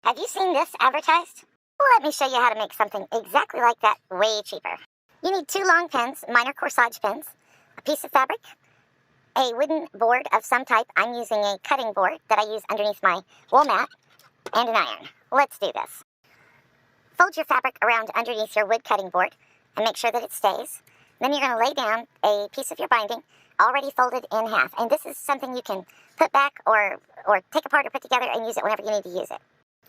Have you seen this advertised? Well, let me show you how to make something exactly like that way cheaper. You need 2 long pins, minor corsage pins, a piece of fabric, a wooden board of some type. I'm using a cutting board that I use underneath my wool mat, and an iron. Let's do this. Fold your fabric around underneath your wood cutting board and make sure that it stays. Then you're going to lay down a piece of your binding already folded in half. And this is something you can put back or take apart or put together and use it whenever you need to use it.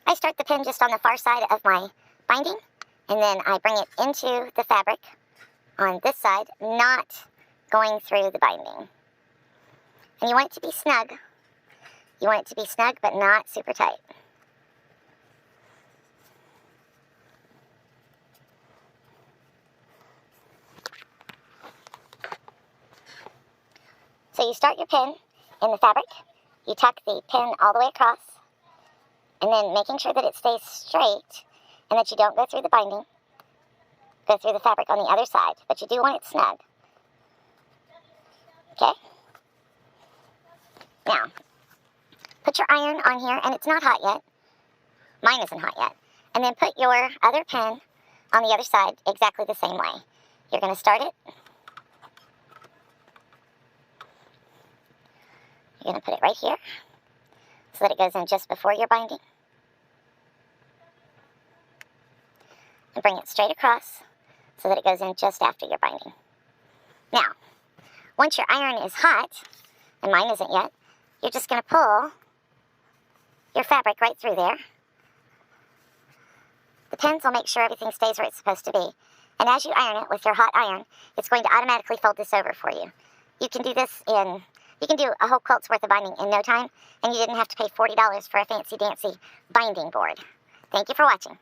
I start the pin just on the far side of my binding, and then I bring it into the fabric on this side, not going through the binding. And you want it to be snug. You want it to be snug, but not super tight. So you start your pin in the fabric, you tuck the pin all the way across, and then making sure that it stays straight and that you don't go through the binding, go through the fabric on the other side, but you do want it snug. Okay? Now, put your iron on here, and it's not hot yet. Mine isn't hot yet. And then put your other pin on the other side exactly the same way. You're going to start it. You're going to put it right here so that it goes in just before your binding. And bring it straight across so that it goes in just after your binding. Now, once your iron is hot, and mine isn't yet, you're just going to pull your fabric right through there. The pins will make sure everything stays where it's supposed to be. And as you iron it with your hot iron, it's going to automatically fold this over for you. You can do this you can do a whole quilt's worth of binding in no time, and you didn't have to pay $40 for a fancy-dancy binding board. Thank you for watching.